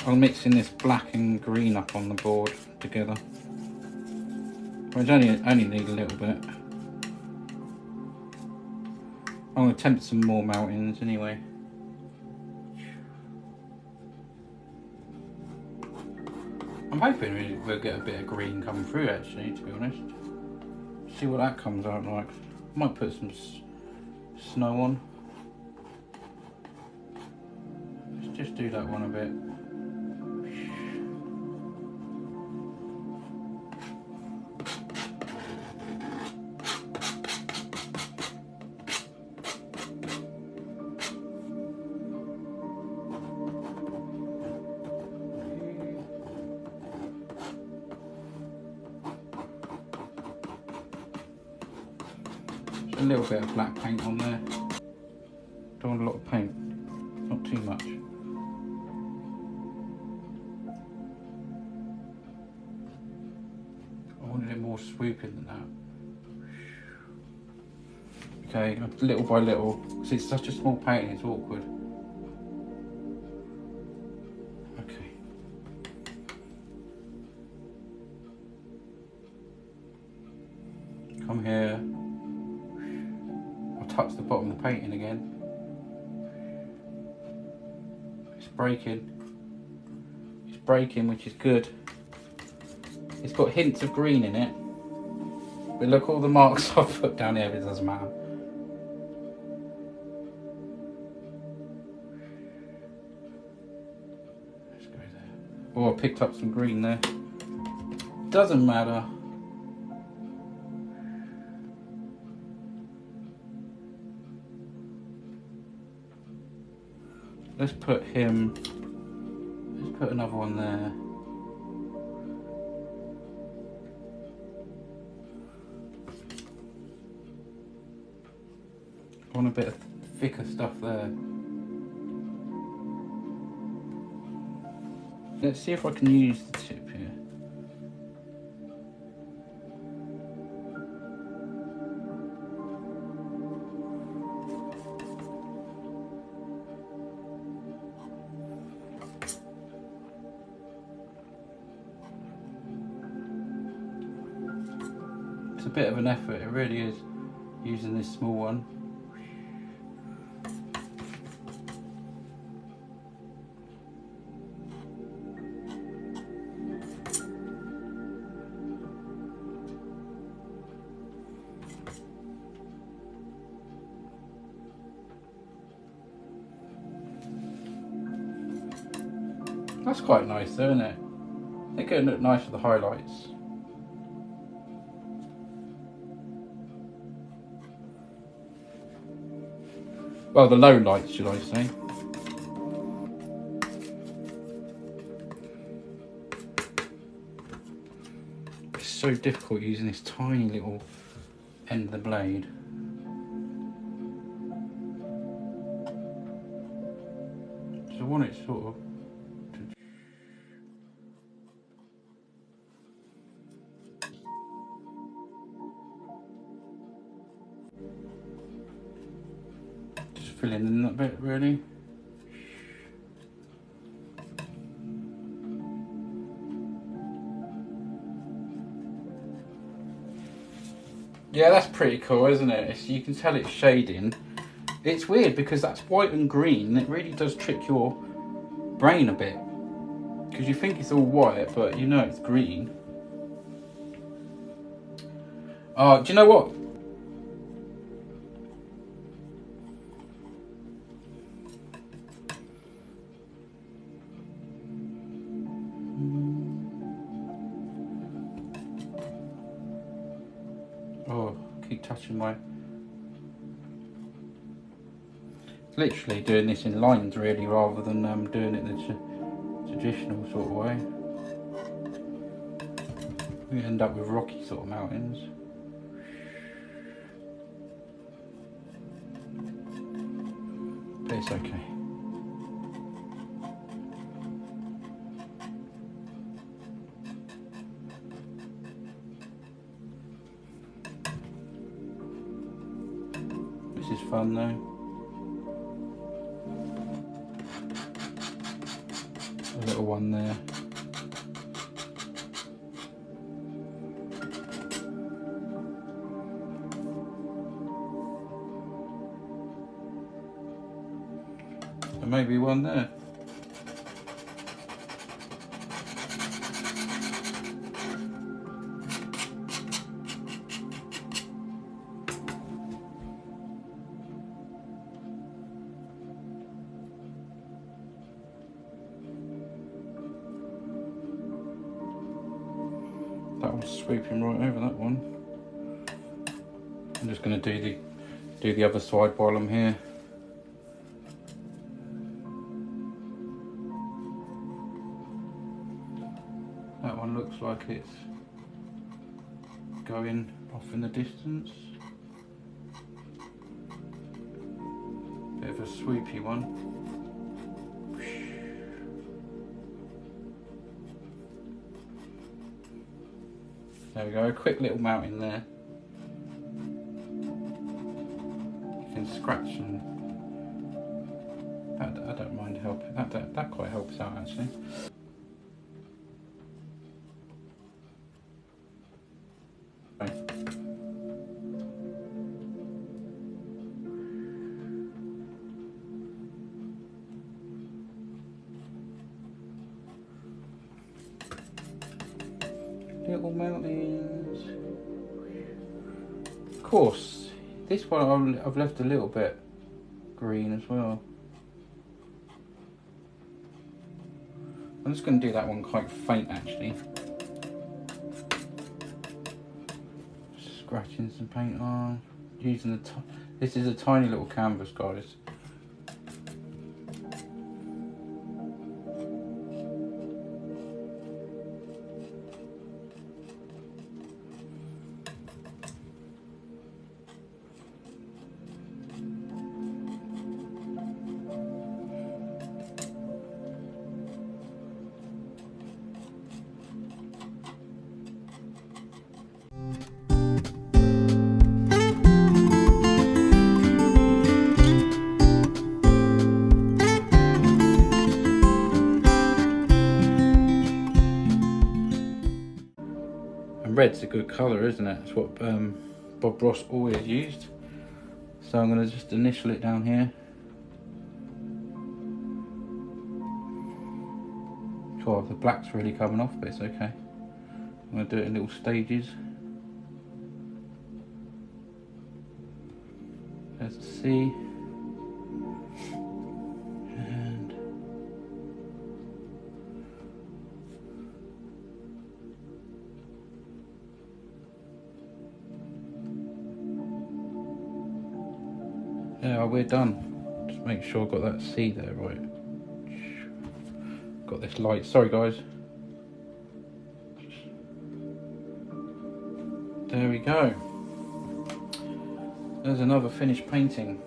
I'm mixing this black and green up on the board together. I only need a little bit. I'm going to attempt some more mountains anyway. I'm hoping we'll get a bit of green coming through actually, to be honest. See what that comes out like. Might put some snow on. Let's just do that one a bit. A little bit of black paint on there. Don't want a lot of paint, not too much. I wanted it more swooping than that. Okay, little by little, because it's such a small painting, it's awkward. Okay. Come here. Touch the bottom of the painting again. It's breaking, which is good. It's got hints of green in it, but look all the marks I've put down here, but it doesn't matter. Let's go there. Oh, I picked up some green there. Doesn't matter. Let's put him, let's put another one there. I want a bit of thicker stuff there. Let's see if I can use the tip here. It's a bit of an effort, it really is, using this small one. That's quite nice though, isn't it? I think it'll look nice with the highlights. Well, the low lights, should I say. It's so difficult using this tiny little end of the blade. So I want it sort of filling in that bit really. Yeah, that's pretty cool, isn't it? You can tell it's shading. It's weird because that's white and green. It really does trick your brain a bit. Because you think it's all white, but you know it's green. Oh, do you know what? Oh, keep touching my... Literally doing this in lines really, rather than doing it the traditional sort of way. We end up with rocky sort of mountains. But it's okay. This is fun though. A little one there. And maybe one there. That one's sweeping right over that one. I'm just going to do the other side while I'm here. That one looks like it's going off in the distance. Bit of a sweepy one. There we go, a quick little mountain there. You can scratch and I don't mind helping. That quite helps out actually. Okay. Little mountains. Of course, this one I've left a little bit green as well. I'm just going to do that one quite faint actually. Scratching some paint on. Using this is a tiny little canvas, guys. Red's a good colour, isn't it? It's what Bob Ross always used. So I'm going to just initial it down here. Oh, the black's really coming off, but it's okay. I'm going to do it in little stages. There's the C. And yeah, we're done. Just make sure I've got that C there right. Got this light. Sorry guys. There we go. There's another finished painting.